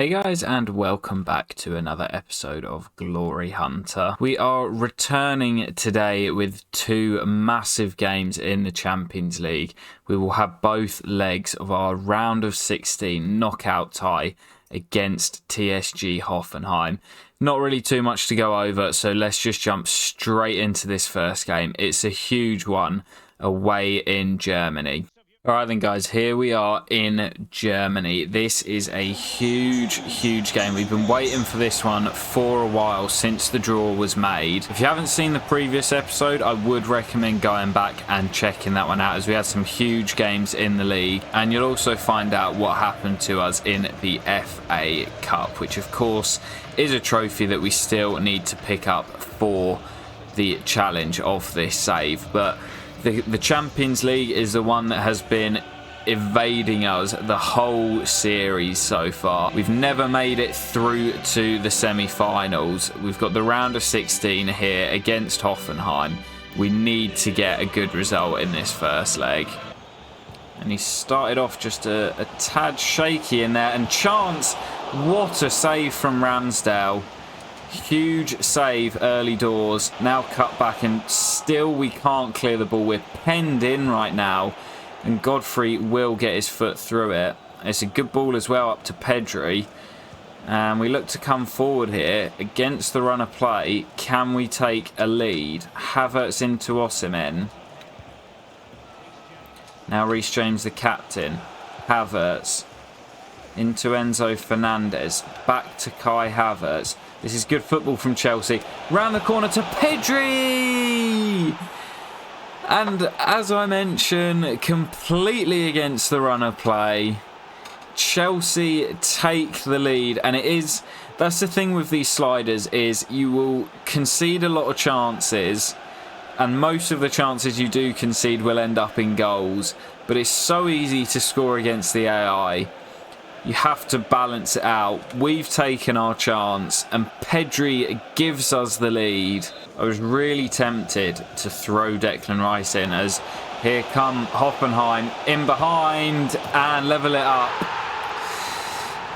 Hey guys, and welcome back to another episode of Glory Hunter. We are returning today with two massive games in the Champions League. We will have both legs of our round of 16 knockout tie against TSG Hoffenheim. Not really too much to go over, so let's just jump straight into this first game. It's a huge one away in Germany. Alright then guys, here we are in Germany. This is a huge game. We've been waiting for this one for a while since the draw was made. If you haven't seen the previous episode, I would recommend going back and checking that one out, as we had some huge games in the league. And you'll also find out what happened to us in the FA Cup, which of course is a trophy that we still need to pick up for the challenge of this save. But the Champions League is the one that has been evading us the whole series so far. We've never made it through to the semi-finals. We've got the round of 16 here against Hoffenheim. We need to get a good result in this first leg. And he started off just a tad shaky in there. And chance, what a save from Ramsdale. Huge save early doors. Now cut back, and still we can't clear the ball. We're penned in right now, and Godfrey will get his foot through it. It's a good ball as well up to Pedri, and we look to come forward here against the run of play. Can we take a lead? Havertz into Osimhen. Now Reece James, the captain. Havertz into Enzo Fernandez. Back to Kai Havertz. This is good football from Chelsea. Round the corner to Pedri! And as I mentioned, completely against the run of play. Chelsea take the lead. And that's the thing with these sliders, is you will concede a lot of chances. And most of the chances you do concede will end up in goals. But it's so easy to score against the AI. You have to balance it out. We've taken our chance, and Pedri gives us the lead. I was really tempted to throw Declan Rice in, as here come Hoffenheim in behind and level it up.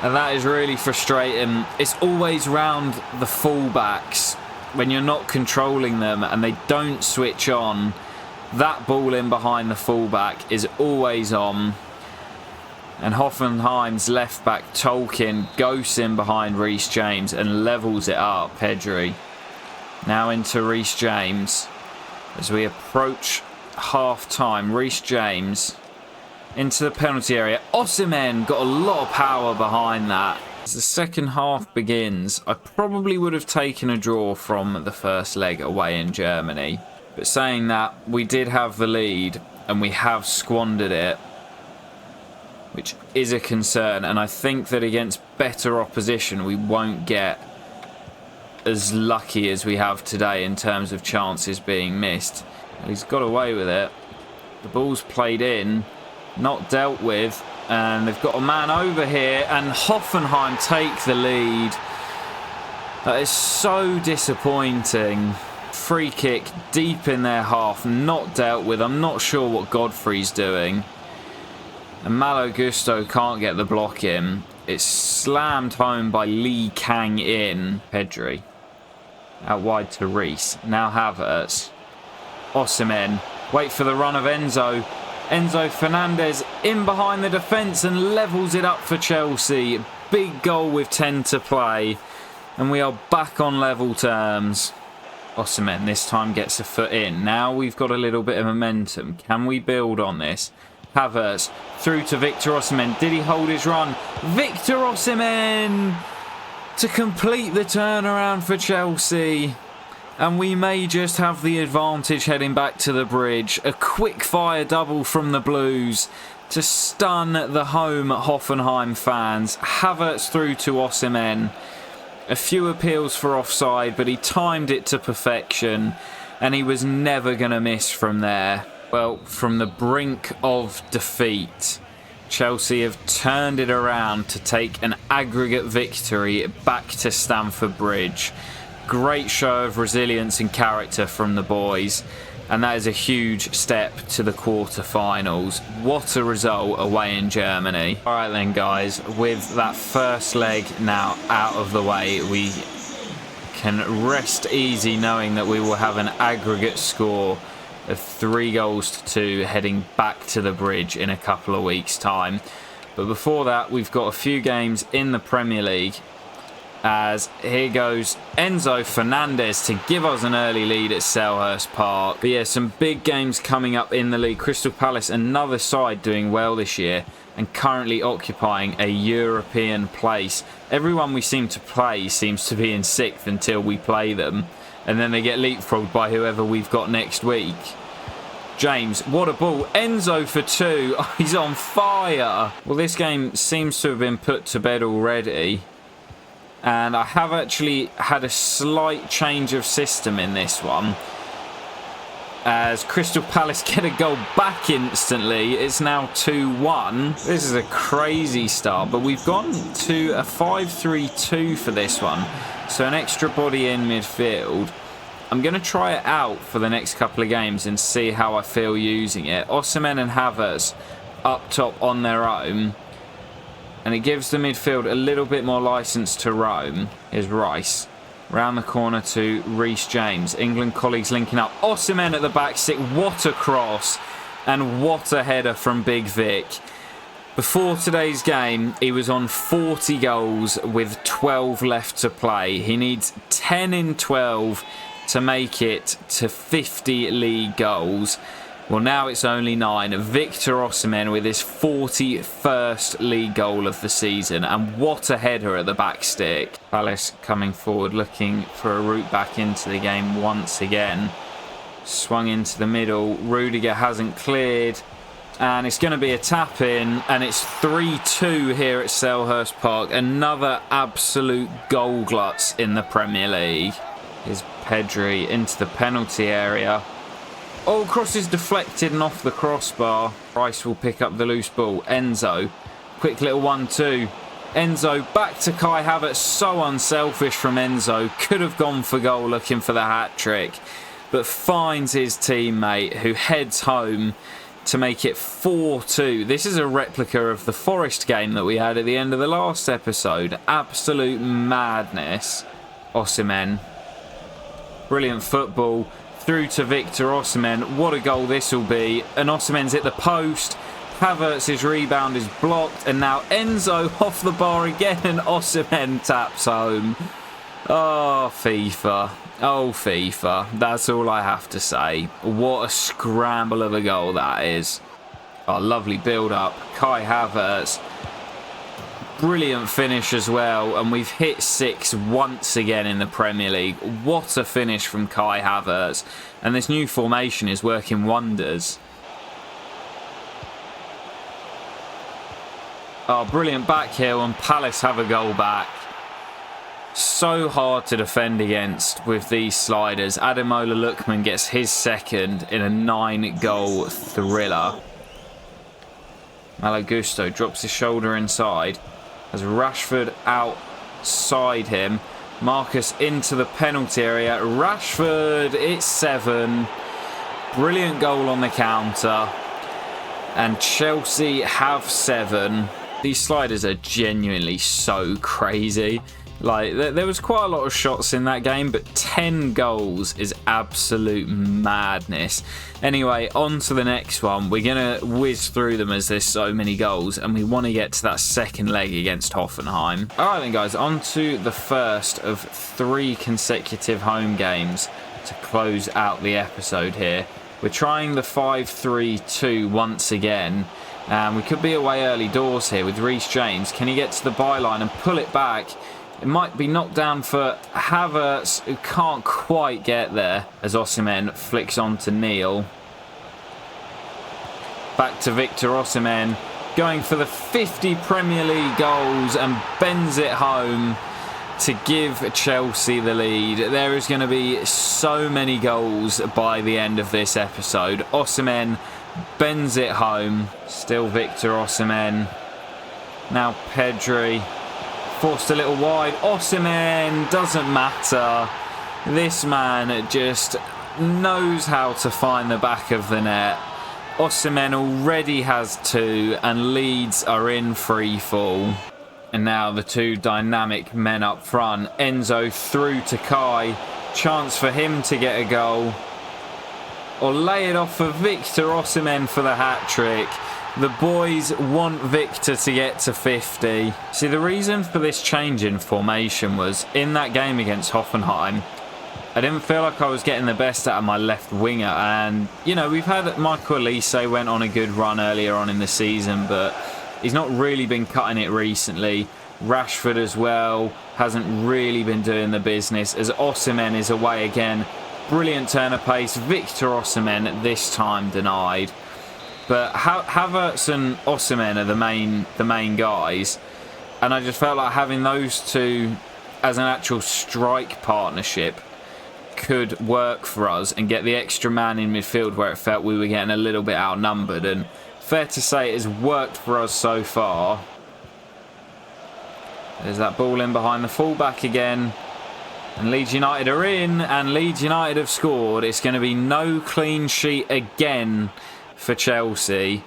And that is really frustrating. It's always round the fullbacks when you're not controlling them and they don't switch on. That ball in behind the fullback is always on. And Hoffenheim's left back Tolkien goes in behind Reece James and levels it up. Pedri now into Reece James as we approach half time. Reece James into the penalty area. Osimhen got a lot of power behind that. As the second half begins, I probably would have taken a draw from the first leg away in Germany. But saying that, we did have the lead and we have squandered it, which is a concern. And I think that against better opposition, we won't get as lucky as we have today in terms of chances being missed. Well, he's got away with it. The ball's played in, not dealt with, and they've got a man over here, and Hoffenheim take the lead. That is so disappointing. Free kick deep in their half, not dealt with. I'm not sure what Godfrey's doing. And Malo Gusto can't get the block in. It's slammed home by Lee Kang in. Pedri. Out wide to Reece. Now Havertz. Osimhen. Wait for the run of Enzo. Enzo Fernandez in behind the defence and levels it up for Chelsea. Big goal with 10 to play. And we are back on level terms. Osimhen this time gets a foot in. Now we've got a little bit of momentum. Can we build on this? Havertz through to Victor Osimhen. Did he hold his run? Victor Osimhen to complete the turnaround for Chelsea. And we may just have the advantage heading back to the bridge. A quick fire double from the Blues to stun the home Hoffenheim fans. Havertz through to Osimhen. A few appeals for offside, but he timed it to perfection. And he was never going to miss from there. Well, from the brink of defeat, Chelsea have turned it around to take an aggregate victory back to Stamford Bridge. Great show of resilience and character from the boys. And that is a huge step to the quarter-finals. What a result away in Germany. All right then, guys, with that first leg now out of the way, we can rest easy knowing that we will have an aggregate score of 3-2 heading back to the bridge in a couple of weeks' time. But before that, we've got a few games in the Premier League. As here goes Enzo Fernandez to give us an early lead at Selhurst Park. But yeah, some big games coming up in the league. Crystal Palace, another side doing well this year and currently occupying a European place. Everyone we seem to play seems to be in 6th until we play them. And then they get leapfrogged by whoever we've got next week. James, what a ball. Enzo for 2. Oh, he's on fire. Well, this game seems to have been put to bed already. And I have actually had a slight change of system in this one. As Crystal Palace get a goal back instantly. It's now 2-1. This is a crazy start. But we've gone to a 5-3-2 for this one. So an extra body in midfield. I'm going to try it out for the next couple of games and see how I feel using it. Osimhen and Havertz up top on their own. And it gives the midfield a little bit more licence to roam. Here's Rice. Round the corner to Reece James. England colleagues linking up. Osimhen at the back stick. What a cross. And what a header from Big Vic. Before today's game, he was on 40 goals with 12 left to play. He needs 10 in 12 to make it to 50 league goals. Well, now it's only 9. Victor Osimhen with his 41st league goal of the season. And what a header at the back stick. Palace coming forward, looking for a route back into the game once again. Swung into the middle. Rudiger hasn't cleared. And it's going to be a tap in. And it's 3-2 here at Selhurst Park. Another absolute goal glutz in the Premier League. Here's Pedri into the penalty area. Oh, cross is deflected and off the crossbar. Rice will pick up the loose ball. Enzo. Quick little 1-2. Enzo back to Kai Havertz. So unselfish from Enzo. Could have gone for goal looking for the hat-trick. But finds his teammate who heads home to make it 4-2. This is a replica of the Forest game that we had at the end of the last episode. Absolute madness. Osimhen. Brilliant football. Through to Victor Osimhen. What a goal this will be. And Osimhen's hit the post. Havertz's rebound is blocked. And now Enzo off the bar again. And Osimhen taps home. Oh, FIFA. Oh, FIFA. That's all I have to say. What a scramble of a goal that is. Oh, lovely build-up. Kai Havertz. Brilliant finish as well, and we've hit 6 once again in the Premier League. What a finish from Kai Havertz. And this new formation is working wonders. Oh, brilliant back heel, and Palace have a goal back. So hard to defend against with these sliders. Ademola Lookman gets his second in a 9-goal thriller. Malo Gusto drops his shoulder inside. As Rashford outside him. Marcus into the penalty area. Rashford, it's 7. Brilliant goal on the counter. And Chelsea have 7. These sliders are genuinely so crazy. Like, there was quite a lot of shots in that game, but 10 goals is absolute madness. Anyway, on to the next one. We're going to whiz through them as there's so many goals, and we want to get to that second leg against Hoffenheim. Alright then, guys, on to the first of 3 consecutive home games to close out the episode here. We're trying the 5-3-2 once again. We could be away early doors here with Reece James. Can he get to the byline and pull it back? It might be knocked down for Havertz, who can't quite get there, as Osimhen flicks on to Neil. Back to Victor Osimhen, going for the 50 Premier League goals and bends it home to give Chelsea the lead. There is going to be so many goals by the end of this episode. Osimhen bends it home. Still Victor Osimhen. Now Pedri. Forced a little wide. Osimhen, doesn't matter. This man just knows how to find the back of the net. Osimhen already has 2 and Leeds are in free fall. And now the 2 dynamic men up front. Enzo through to Kai. Chance for him to get a goal. Or lay it off for Victor Osimhen for the hat-trick. The boys want Victor to get to 50. See, the reason for this change in formation was in that game against Hoffenheim, I didn't feel like I was getting the best out of my left winger. And, you know, we've had Michael Elise went on a good run earlier on in the season, but he's not really been cutting it recently. Rashford as well hasn't really been doing the business, as Osimhen is away again. Brilliant turn of pace. Victor Osimhen this time denied. But Havertz and Osimhen are the main guys. And I just felt like having those 2 as an actual strike partnership could work for us and get the extra man in midfield where it felt we were getting a little bit outnumbered. And fair to say it has worked for us so far. There's that ball in behind the fullback again. And Leeds United are in, and Leeds United have scored. It's going to be no clean sheet again for Chelsea.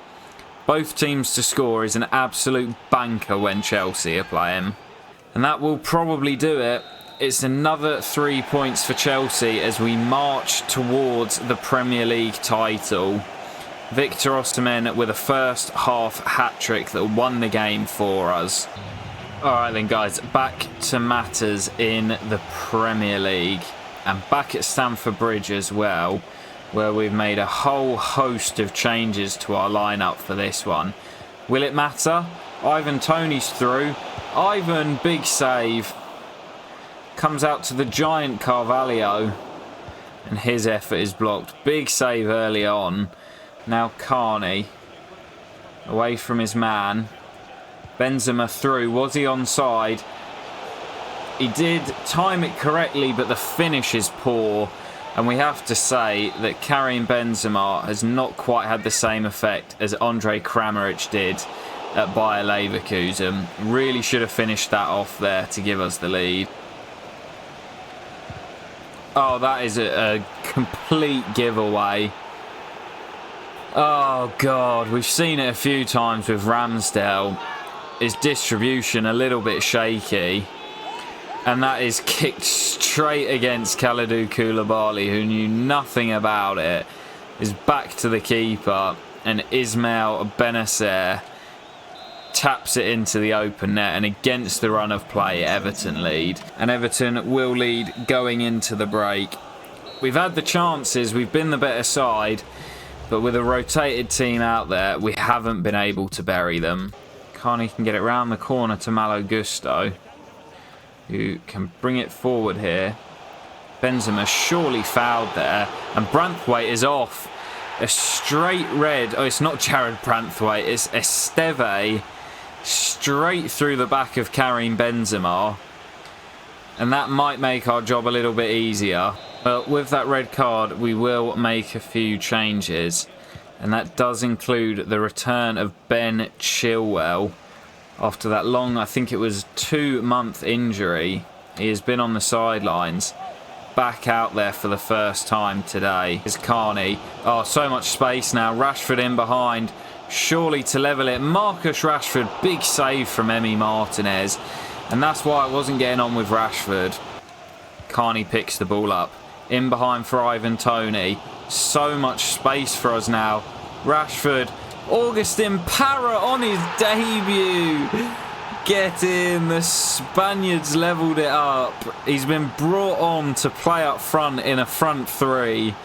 Both teams to score is an absolute banker when Chelsea are playing. And that will probably do it. It's another 3 points for Chelsea as we march towards the Premier League title. Victor Osimhen with a first half hat-trick that won the game for us. Alright then guys, back to matters in the Premier League. And back at Stamford Bridge as well, where we've made a whole host of changes to our lineup for this one. Will it matter? Ivan Toney's through. Ivan, big save. Comes out to the giant Carvalho. And his effort is blocked. Big save early on. Now Carney. Away from his man. Benzema through. Was he onside? He did time it correctly, but the finish is poor. And we have to say that Karim Benzema has not quite had the same effect as Andre Kramaric did at Bayer Leverkusen. Really should have finished that off there to give us the lead. Oh, that is a complete giveaway. Oh, God. We've seen it a few times with Ramsdale. His distribution a little bit shaky. And that is kicked straight against Kalidou Koulibaly, who knew nothing about it. Is back to the keeper. And Ismail Benacer taps it into the open net, and against the run of play, Everton lead. And Everton will lead going into the break. We've had the chances, we've been the better side, but with a rotated team out there, we haven't been able to bury them. Carney can get it round the corner to Malo Gusto, who can bring it forward here. Benzema surely fouled there, and Branthwaite is off. A straight red. Oh, it's not Jared Branthwaite, it's Esteve. Straight through the back of Karim Benzema. And that might make our job a little bit easier. But with that red card, we will make a few changes. And that does include the return of Ben Chilwell. After that long, I think it was 2-month injury, he has been on the sidelines. Back out there for the first time today is Carney. Oh, so much space now. Rashford in behind. Surely to level it. Marcus Rashford, big save from Emi Martinez. And that's why I wasn't getting on with Rashford. Carney picks the ball up. In behind for Ivan Toney. So much space for us now. Rashford. Augustin Parra on his debut. Get in. The Spaniards levelled it up. He's been brought on to play up front in a front three.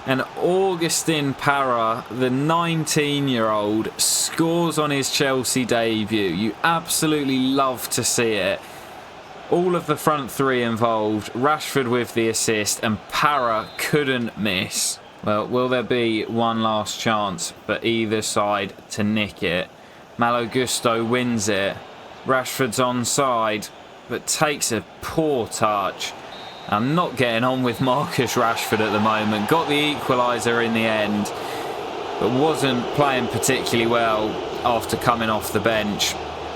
And Augustin Parra, the 19-year-old, scores on his Chelsea debut. You absolutely love to see it. All of the front three involved. Rashford with the assist, and Parra couldn't miss. Well, will there be one last chance for either side to nick it? Malo Gusto wins it. Rashford's onside, but takes a poor touch. I'm not getting on with Marcus Rashford at the moment. Got the equaliser in the end, but wasn't playing particularly well after coming off the bench.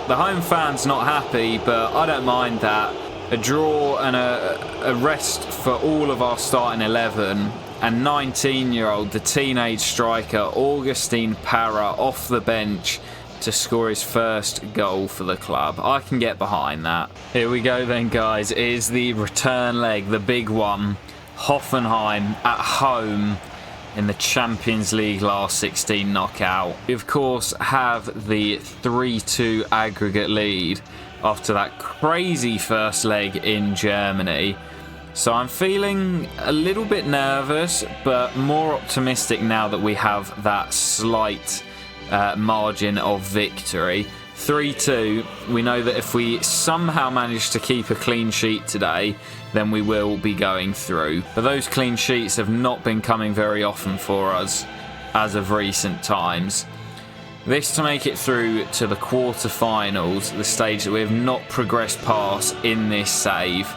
The home fans not happy, but I don't mind that. A draw and a rest for all of our starting 11, And 19-year-old, the teenage striker, Augustin Para, off the bench to score his first goal for the club. I can get behind that. Here we go then, guys. It is the return leg, the big one. Hoffenheim at home in the Champions League last 16 knockout. We, of course, have the 3-2 aggregate lead after that crazy first leg in Germany. So I'm feeling a little bit nervous, but more optimistic now that we have that slight margin of victory. 3-2, we know that if we somehow manage to keep a clean sheet today, then we will be going through. But those clean sheets have not been coming very often for us as of recent times. This to make it through to the quarter-finals, the stage that we have not progressed past in this save.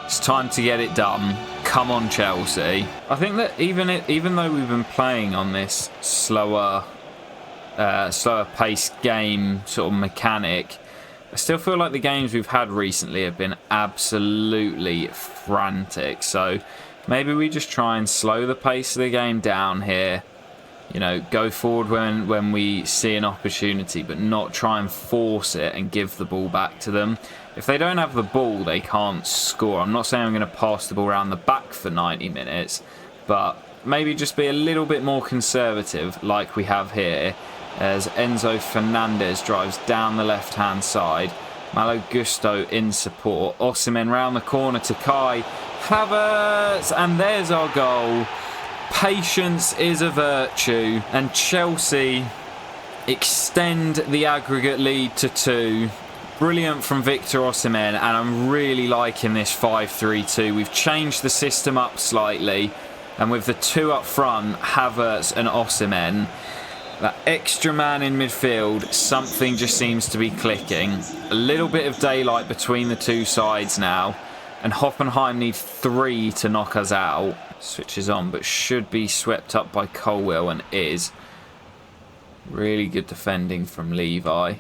It's time to get it done. Come on, Chelsea. I think that even though we've been playing on this slower paced game sort of mechanic, I still feel like the games we've had recently have been absolutely frantic. So maybe we just try and slow the pace of the game down here. You know, go forward when we see an opportunity, but not try and force it and give the ball back to them. If they don't have the ball, they can't score. I'm not saying I'm going to pass the ball around the back for 90 minutes, but maybe just be a little bit more conservative like we have here, as Enzo Fernandez drives down the left-hand side. Malo Gusto in support. Osimhen round the corner to Kai Havertz, and there's our goal. Patience is a virtue, and Chelsea extend the aggregate lead to 2. Brilliant from Victor Osimhen, and I'm really liking this 5-3-2. We've changed the system up slightly, and with the 2 up front, Havertz and Osimhen, that extra man in midfield, something just seems to be clicking. A little bit of daylight between the two sides now, and Hoffenheim need 3 to knock us out. Switches on, but should be swept up by Colwill, and is. Really good defending from Levi.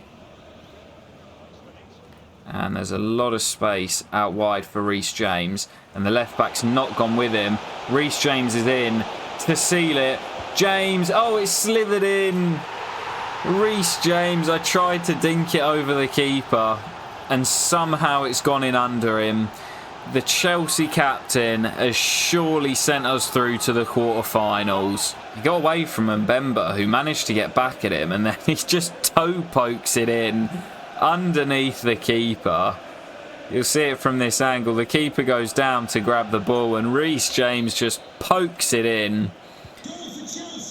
And there's a lot of space out wide for Reece James, and the left back's not gone with him. Reece James is in to seal it. James, oh, it slithered in. Reece James, I tried to dink it over the keeper, and somehow it's gone in under him. The Chelsea captain has surely sent us through to the quarterfinals. He got away from Mbemba, who managed to get back at him, and then he just toe pokes it in underneath the keeper. You'll see it from this angle. The keeper goes down to grab the ball, and Reece James just pokes it in.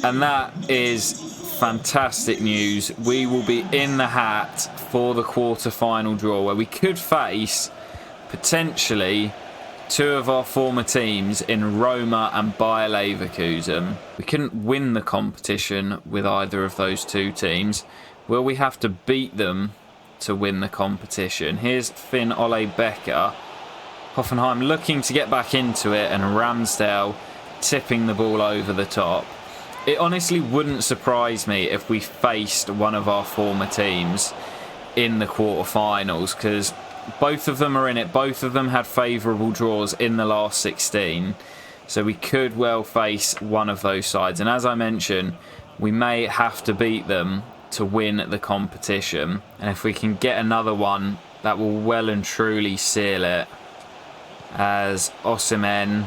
And that is fantastic news. We will be in the hat for the quarter-final draw, where we could face potentially 2 of our former teams in Roma and Bayer Leverkusen. We couldn't win the competition with either of those 2 teams. Will we have to beat them to win the competition? Here's Finn Ole Becker. Hoffenheim looking to get back into it, and Ramsdale tipping the ball over the top. It honestly wouldn't surprise me if we faced one of our former teams in the quarterfinals, because both of them are in it. Both of them had favourable draws in the last 16. So we could well face one of those sides. And as I mentioned, we may have to beat them to win the competition. And if we can get another one, that will well and truly seal it. As Osimhen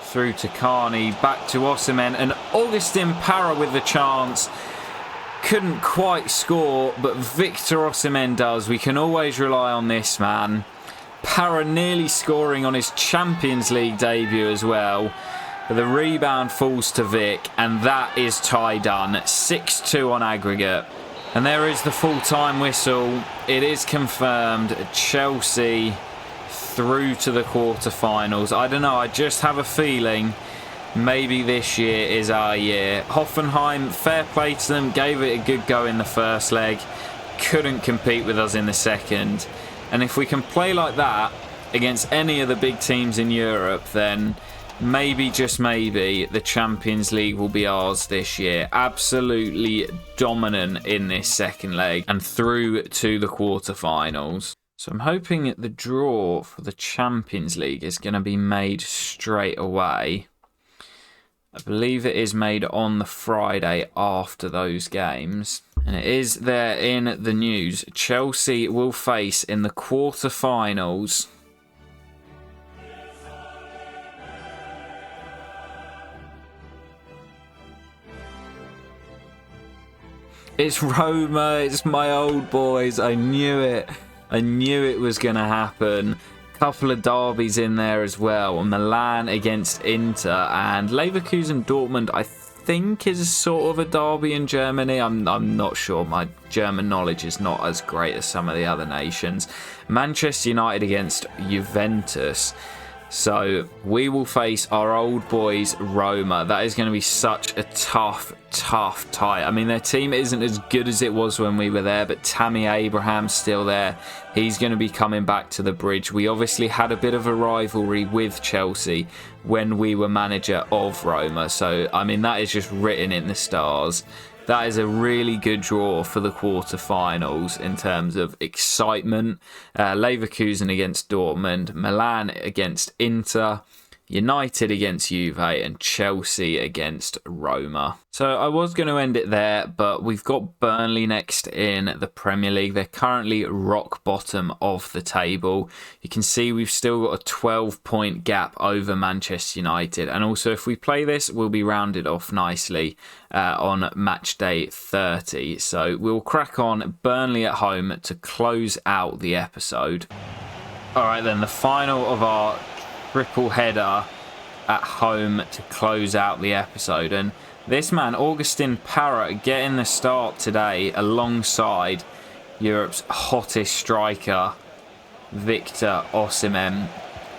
through to Carney, back to Osimhen, and Augustin Para with the chance. Couldn't quite score, but Victor Osimhen does. We can always rely on this man. Para nearly scoring on his Champions League debut as well. But the rebound falls to Vic, and that is tie done. 6-2 on aggregate. And there is the full-time whistle. It is confirmed. Chelsea through to the quarterfinals. I don't know, I just have a feeling maybe this year is our year. Hoffenheim, fair play to them, gave it a good go in the first leg, couldn't compete with us in the second. And if we can play like that against any of the big teams in Europe, then maybe, just maybe, the Champions League will be ours this year. Absolutely dominant in this second leg and through to the quarterfinals. So I'm hoping that the draw for the Champions League is going to be made straight away. I believe it is made on the Friday after those games. And it is there in the news. Chelsea will face in the quarter-finals it's Roma. It's my old boys. I knew it. I knew it was going to happen. Couple of derbies in there as well. Milan against Inter and Leverkusen Dortmund, I think, is sort of a derby in Germany. I'm not sure. My German knowledge is not as great as some of the other nations. Manchester United against Juventus. So we will face our old boys Roma. That is going to be such a tough tie. I mean, their team isn't as good as it was when we were there, but Tammy Abraham's still there. He's going to be coming back to the bridge. We obviously had a bit of a rivalry with Chelsea when we were manager of Roma. So, I mean, that is just written in the stars. That is a really good draw for the quarterfinals in terms of excitement. Leverkusen against Dortmund, Milan against Inter, United against Juve, and Chelsea against Roma. So I was going to end it there, but we've got Burnley next in the Premier League. They're currently rock bottom of the table. You can see we've still got a 12-point gap over Manchester United. And also, if we play this, we'll be rounded off nicely on match day 30. So we'll crack on Burnley at home to close out the episode. All right, then, the final of our triple header at home to close out the episode. And this man, Augustin Parra, getting the start today alongside Europe's hottest striker, Victor Osimhen.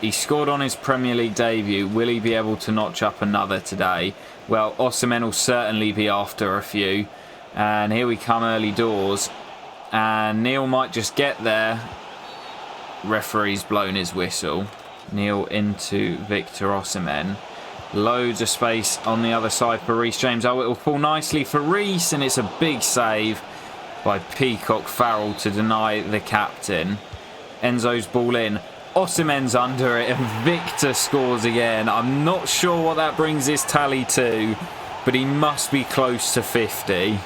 He scored on his Premier League debut. Will he be able to notch up another today? Well, Osimhen will certainly be after a few. And here we come early doors. And Neil might just get there. Referee's blown his whistle. Neil into Victor Osimhen. Loads of space on the other side for Reece James. Oh, it will fall nicely for Reece, and it's a big save by Peacock Farrell to deny the captain. Enzo's ball in. Osimhen's under it, and Victor scores again. I'm not sure what that brings his tally to, but he must be close to 50.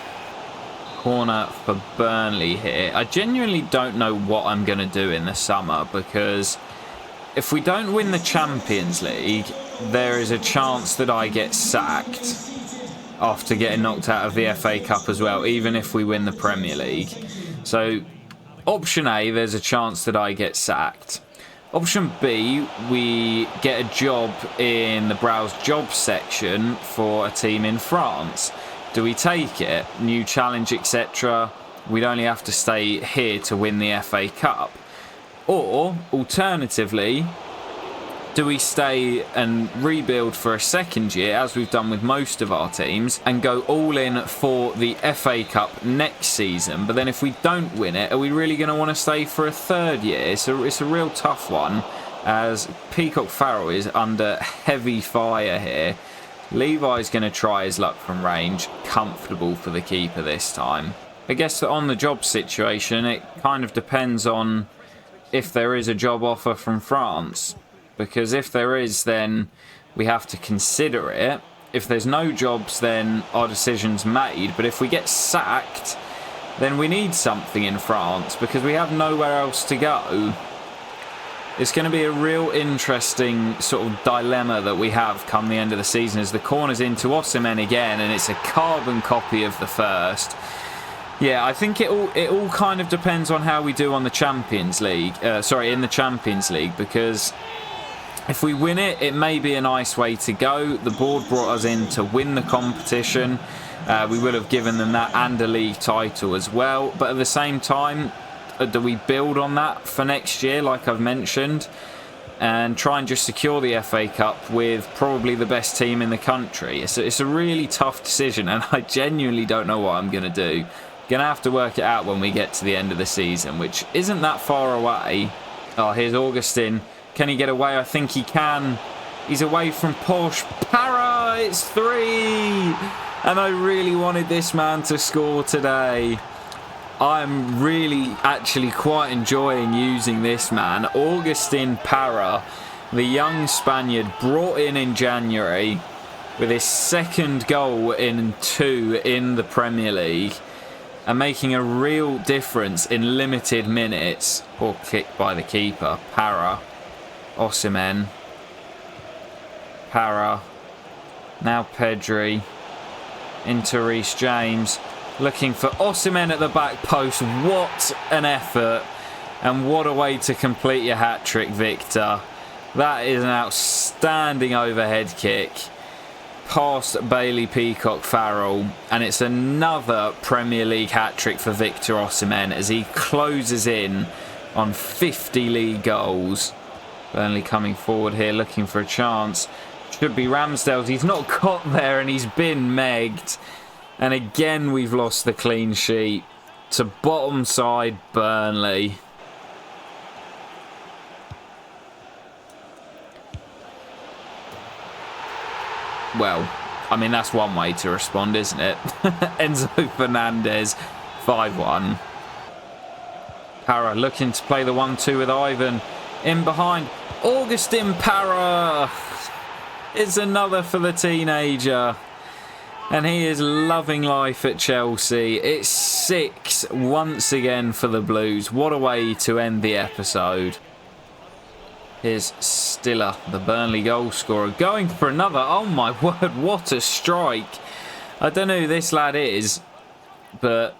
Corner for Burnley here. I genuinely don't know what I'm going to do in the summer, because if we don't win the Champions League, there is a chance that I get sacked after getting knocked out of the FA Cup as well, even if we win the Premier League. So, option A, there's a chance that I get sacked. Option B, we get a job in the Browse Jobs section for a team in France. Do we take it? New challenge, etc. We'd only have to stay here to win the FA Cup. Or, alternatively, do we stay and rebuild for a second year, as we've done with most of our teams, and go all in for the FA Cup next season? But then if we don't win it, are we really going to want to stay for a third year? So it's a real tough one, as Peacock Farrell is under heavy fire here. Levi's going to try his luck from range. Comfortable for the keeper this time. I guess that on the job situation, it kind of depends on if there is a job offer from France. Because if there is, then we have to consider it. If there's no jobs, then our decision's made. But if we get sacked, then we need something in France, because we have nowhere else to go. It's going to be a real interesting sort of dilemma that we have come the end of the season, as the corner's into Osimhen again, and it's a carbon copy of the first. Yeah, I think it all kind of depends on how we do on the Champions League. In the Champions League, because if we win it, it may be a nice way to go. The board brought us in to win the competition. We will have given them that and a league title as well. But at the same time, do we build on that for next year, like I've mentioned, and try and just secure the FA Cup with probably the best team in the country? It's a really tough decision, and I genuinely don't know what I'm going to do. Going to have to work it out when we get to the end of the season, which isn't that far away. Oh, here's Augustin. Can he get away? I think he can. He's away from Porsche. Parra, it's 3! And I really wanted this man to score today. I'm really actually quite enjoying using this man. Augustin Parra, the young Spaniard brought in January. with his second goal in 2 in the Premier League and making a real difference in limited minutes. Poor kick by the keeper. Para. Osimhen. Para. Now Pedri. Into Reece James. Looking for Osimhen at the back post. What an effort. And what a way to complete your hat-trick, Victor. That is an outstanding overhead kick. Past Bailey Peacock Farrell. And it's another Premier League hat-trick for Victor Osimhen as he closes in on 50 league goals. Burnley coming forward here looking for a chance. Should be Ramsdale's. He's not got there and he's been megged. And again we've lost the clean sheet to bottom side Burnley. Well, I mean, that's one way to respond, isn't it? Enzo Fernandez, 5-1. Para looking to play the 1-2 with Ivan. In behind, Augustin Para. It's another for the teenager. And he is loving life at Chelsea. It's 6 once again for the Blues. What a way to end the episode. Here's Stiller, the Burnley goal scorer, going for another. Oh my word, what a strike. I don't know who this lad is, but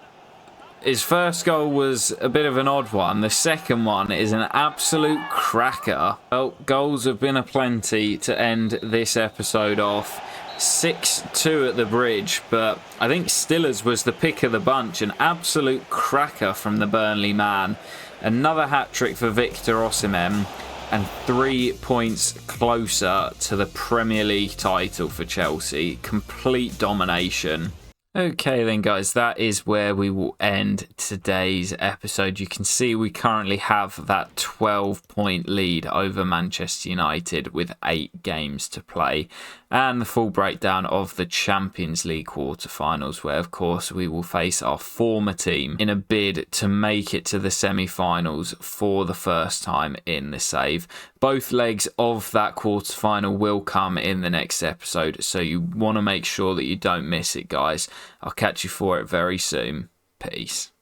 his first goal was a bit of an odd one. The second one is an absolute cracker. Well, goals have been aplenty to end this episode off. 6-2 at the bridge, but I think Stiller's was the pick of the bunch. An absolute cracker from the Burnley man. Another hat-trick for Victor Osimhen. And 3 points closer to the Premier League title for Chelsea. Complete domination. Okay then guys, that is where we will end today's episode. You can see we currently have that 12-point lead over Manchester United with 8 games to play. And the full breakdown of the Champions League quarterfinals, where of course we will face our former team in a bid to make it to the semi-finals for the first time in the save. Both legs of that quarterfinal will come in the next episode, so you want to make sure that you don't miss it, guys. I'll catch you for it very soon. Peace.